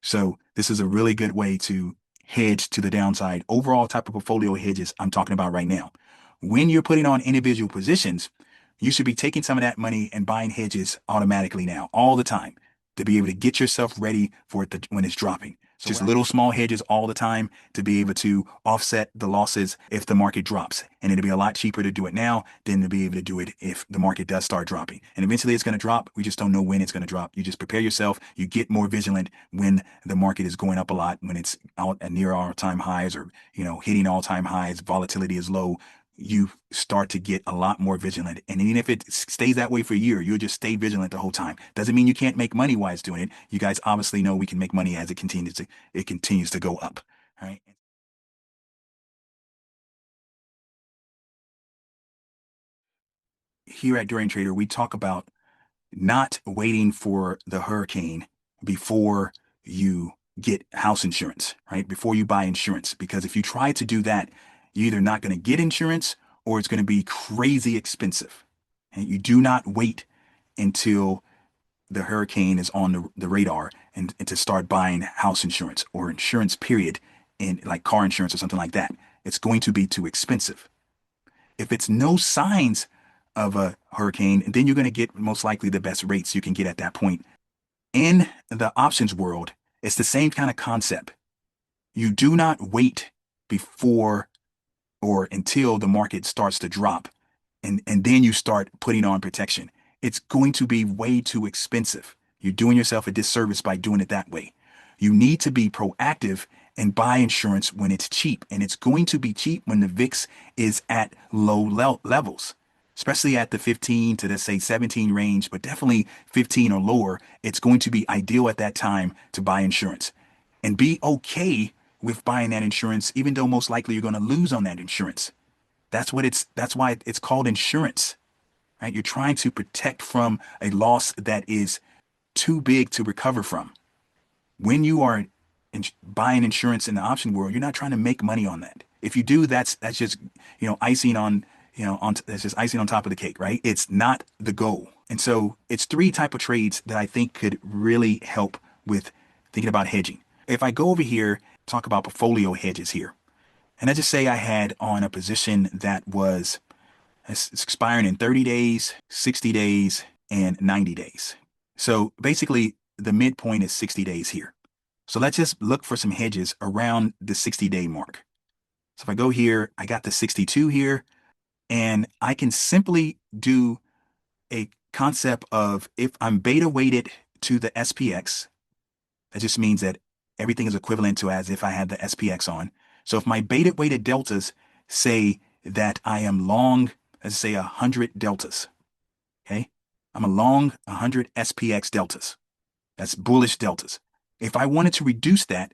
So this is a really good way to hedge to the downside. Overall type of portfolio hedges I'm talking about right now. When you're putting on individual positions, you should be taking some of that money and buying hedges automatically now, all the time, to be able to get yourself ready for it when it's dropping. So just little small hedges all the time to be able to offset the losses if the market drops. And it'll be a lot cheaper to do it now than to be able to do it if the market does start dropping. And eventually it's going to drop. We just don't know when it's going to drop. You just prepare yourself. You get more vigilant when the market is going up a lot, when it's out at near all-time highs or, hitting all-time highs, volatility is low. You start to get a lot more vigilant. And even if it stays that way for a year, you'll just stay vigilant the whole time. Doesn't mean you can't make money while it's doing it. You guys obviously know we can make money as it continues to go up. All right. Here at Dorian Trader, we talk about not waiting for the hurricane before you get house insurance, right? Before you buy insurance. Because if you try to do that, you're either not going to get insurance or it's going to be crazy expensive. And you do not wait until the hurricane is on the radar and to start buying house insurance or insurance period in like car insurance or something like that. It's going to be too expensive. If it's no signs of a hurricane, then you're going to get most likely the best rates you can get at that point. In the options world, it's the same kind of concept. You do not wait before or until the market starts to drop and then you start putting on protection. It's going to be way too expensive. You're doing yourself a disservice by doing it that way. You need to be proactive and buy insurance when it's cheap. And it's going to be cheap when the VIX is at low levels, especially at the 15 to, let's say, 17 range, but definitely 15 or lower. It's going to be ideal at that time to buy insurance and be okay with buying that insurance, even though most likely you're going to lose on that insurance. That's why it's called insurance, right? You're trying to protect from a loss that is too big to recover from. When you are buying insurance in the option world, you're not trying to make money on that. If you do, that's just, icing on, that's just icing on top of the cake, right? It's not the goal. And so it's three type of trades that I think could really help with thinking about hedging. If I go over here, talk about portfolio hedges here, and I just say I had on a position that was it's expiring in 30 days, 60 days, and 90 days. So basically, the midpoint is 60 days here. So let's just look for some hedges around the 60-day mark. So if I go here, I got the 62 here, and I can simply do a concept of if I'm beta weighted to the SPX, that just means that everything is equivalent to as if I had the SPX on. So if my beta weighted deltas say that I am long, let's say 100 deltas, okay? I'm a long 100 SPX deltas. That's bullish deltas. If I wanted to reduce that,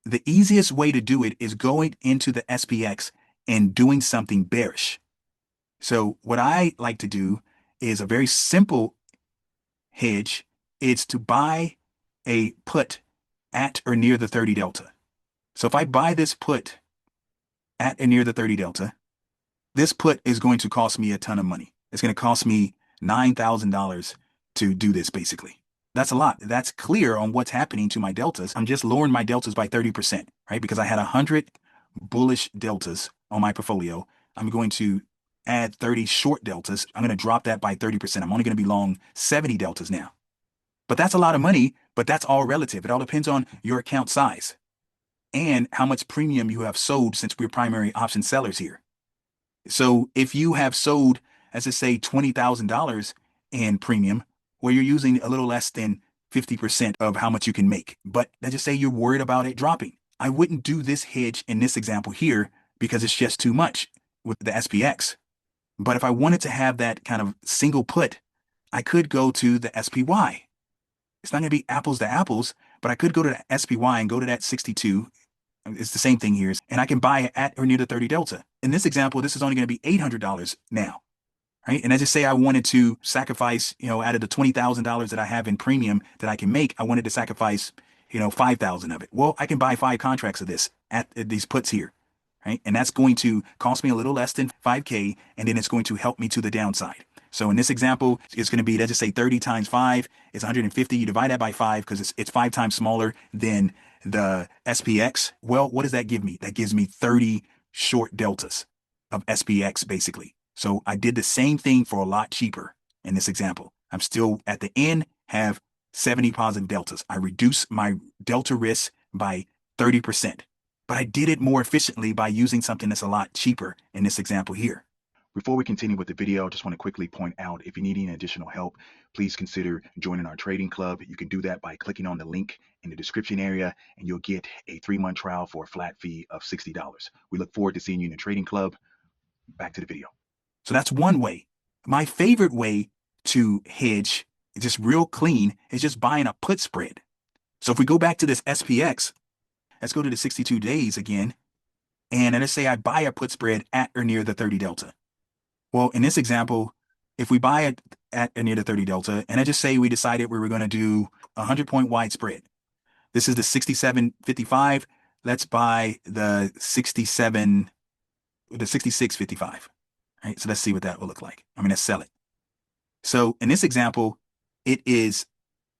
the easiest way to do it is going into the SPX and doing something bearish. So what I like to do is a very simple hedge. It's to buy a put at or near the 30 delta. So if I buy this put at or near the 30 delta, this put is going to cost me a ton of money. It's going to cost me $9,000 to do this, basically. That's a lot. That's clear on what's happening to my deltas. I'm just lowering my deltas by 30%, right? Because I had 100 bullish deltas on my portfolio. I'm going to add 30 short deltas. I'm going to drop that by 30%. I'm only going to be long 70 deltas now. But that's a lot of money, but that's all relative. It all depends on your account size and how much premium you have sold since we're primary option sellers here. So if you have sold, as I say, $20,000 in premium, where you're using a little less than 50% of how much you can make, but let's just say you're worried about it dropping, I wouldn't do this hedge in this example here because it's just too much with the SPX. But if I wanted to have that kind of single put, I could go to the SPY. It's not going to be apples to apples, but I could go to the SPY and go to that 62. It's the same thing here. And I can buy it at or near the 30 delta. In this example, this is only going to be $800 now, right? And as I say, I wanted to sacrifice, out of the $20,000 that I have in premium that I can make, I wanted to sacrifice, 5,000 of it. Well, I can buy 5 contracts of this at these puts here, right? And that's going to cost me a little less than 5K, and then it's going to help me to the downside. So in this example, it's going to be, let's just say 30 times 5 is 150. You divide that by 5 because it's 5 times smaller than the SPX. Well, what does that give me? That gives me 30 short deltas of SPX basically. So I did the same thing for a lot cheaper in this example. I'm still at the end have 70 positive deltas. I reduce my delta risk by 30%, but I did it more efficiently by using something that's a lot cheaper in this example here. Before we continue with the video, I just want to quickly point out, if you need any additional help, please consider joining our trading club. You can do that by clicking on the link in the description area, and you'll get a 3-month trial for a flat fee of $60. We look forward to seeing you in the trading club. Back to the video. So that's one way. My favorite way to hedge, just real clean, is just buying a put spread. So if we go back to this SPX, let's go to the 62 days again, and let's say I buy a put spread at or near the 30 delta. Well, in this example, if we buy it at or near the 30 delta, and I just say we decided we were going to do a 100-point wide spread. This is the 67.55. Let's buy the 66.55. Right? So let's see what that will look like. Let's sell it. So in this example, it's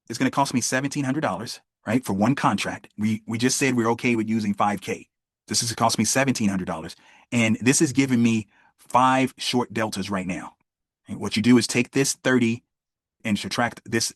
going to cost me $1,700, right, for one contract. We just said we're okay with using 5K. This is going to cost me $1,700. And this is giving me 5 short deltas right now. And what you do is take this 30 and subtract this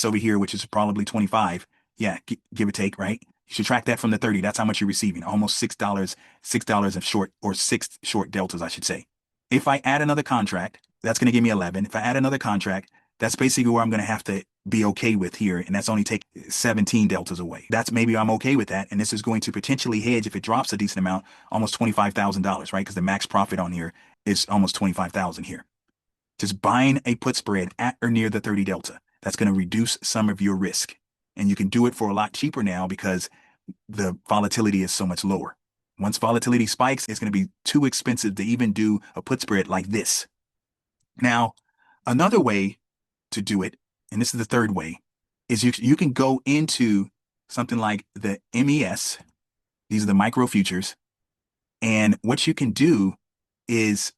over here, which is probably 25. Yeah, give or take, right? You subtract that from the 30. That's how much you're receiving. Almost $6 of short, or 6 short deltas, I should say. If I add another contract, that's going to give me 11. If I add another contract, that's basically where I'm going to have to be okay with here. And that's only take 17 deltas away. That's maybe I'm okay with that. And this is going to potentially hedge, if it drops a decent amount, almost $25,000, right? Because the max profit on here is almost $25,000 here. Just buying a put spread at or near the 30 delta. That's going to reduce some of your risk. And you can do it for a lot cheaper now because the volatility is so much lower. Once volatility spikes, it's going to be too expensive to even do a put spread like this. Now, another way to do it, and this is the third way, is you can go into something like the MES. These are the micro futures. And what you can do is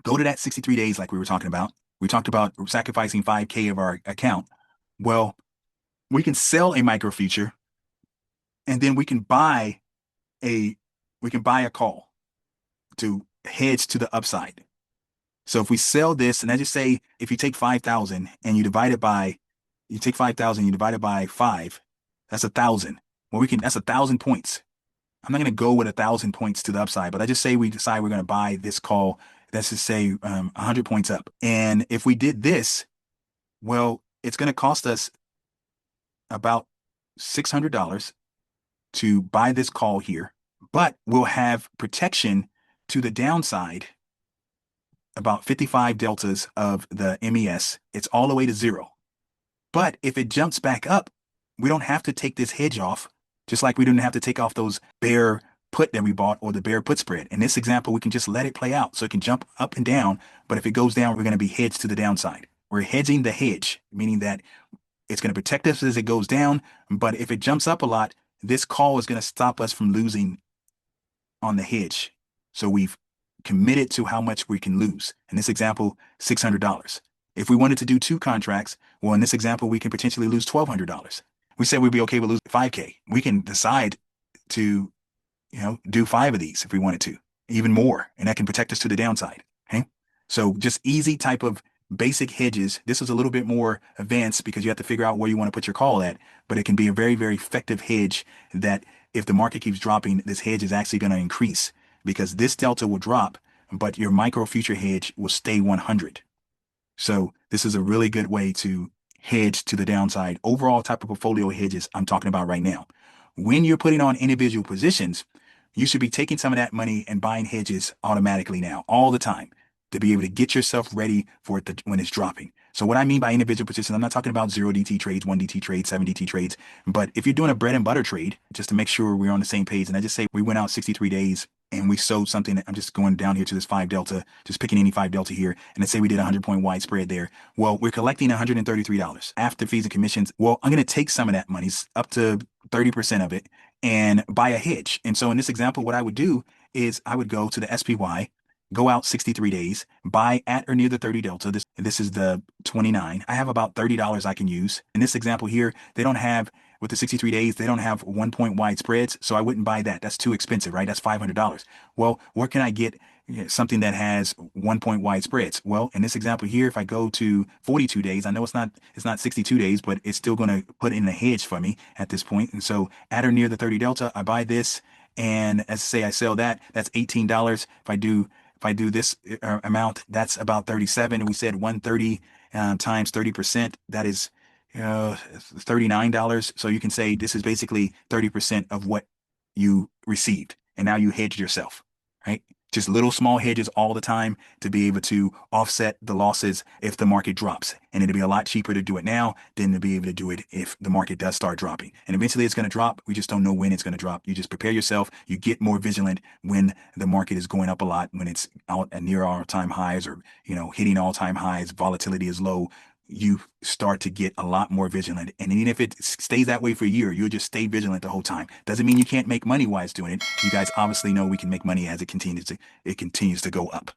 go to that 63 days like we were talking about. We talked about sacrificing 5K of our account. Well, we can sell a micro future, and then we can buy a call to hedge to the upside. So if we sell this, and I just say, if you take 5,000 and you divide it by, you take 5,000, you divide it by 5, that's 1,000. Well, that's 1,000 points. I'm not going to go with 1,000 points to the upside, but I just say we decide we're going to buy this call. Let's just say 100 points up. And if we did this, well, it's going to cost us about $600 to buy this call here, but we'll have protection to the downside, about 55 deltas of the MES. It's all the way to 0. But if it jumps back up, we don't have to take this hedge off, just like we didn't have to take off those bear put that we bought, or the bear put spread. In this example, we can just let it play out. So it can jump up and down, but if it goes down, we're going to be hedged to the downside. We're hedging the hedge, meaning that it's going to protect us as it goes down, but if it jumps up a lot, this call is going to stop us from losing on the hedge. So we've committed to how much we can lose. In this example, $600. If we wanted to do 2 contracts, well, in this example, we can potentially lose $1,200. We said we'd be okay with losing 5K. We can decide to, do 5 of these if we wanted to, even more, and that can protect us to the downside. Okay. So just easy type of basic hedges. This is a little bit more advanced because you have to figure out where you want to put your call at, but it can be a very, very effective hedge that if the market keeps dropping, this hedge is actually going to increase because this delta will drop, but your micro future hedge will stay 100. So this is a really good way to hedge to the downside. Overall type of portfolio hedges I'm talking about right now. When you're putting on individual positions, you should be taking some of that money and buying hedges automatically now, all the time, to be able to get yourself ready for it when it's dropping. So what I mean by individual positions, I'm not talking about 0 DT trades, 1 DT trades, 7 DT trades, but if you're doing a bread and butter trade, just to make sure we're on the same page, and I just say we went out 63 days and we sold something. I'm just going down here to this 5 delta, just picking any 5 delta here, and let's say we did a 100-point wide spread there. Well, we're collecting $133 after fees and commissions. Well, I'm going to take some of that money, up to 30% of it, and buy a hedge. And so in this example, what I would do is I would go to the SPY, go out 63 days, buy at or near the 30 delta. This is the 29. I have about $30 I can use. In this example here, they don't have, with the 63 days, they don't have 1 point wide spreads, so I wouldn't buy that. That's too expensive, right? That's $500. Well, where can I get something that has 1 point wide spreads? Well, in this example here, if I go to 42 days, I know it's not 62 days, but it's still going to put in a hedge for me at this point. And so at or near the 30 delta, I buy this. And as say I sell that, that's $18. If I do this amount, that's about 37. And we said 130 times 30%, that is $39. So you can say this is basically 30% of what you received. And now you hedged yourself, right? Just little small hedges all the time to be able to offset the losses if the market drops. And it'll be a lot cheaper to do it now than to be able to do it if the market does start dropping. And eventually it's going to drop. We just don't know when it's going to drop. You just prepare yourself. You get more vigilant when the market is going up a lot, when it's out at near all-time highs or, hitting all-time highs, volatility is low. You start to get a lot more vigilant. And even if it stays that way for a year, you'll just stay vigilant the whole time. Doesn't mean you can't make money while it's doing it. You guys obviously know we can make money as it continues to go up.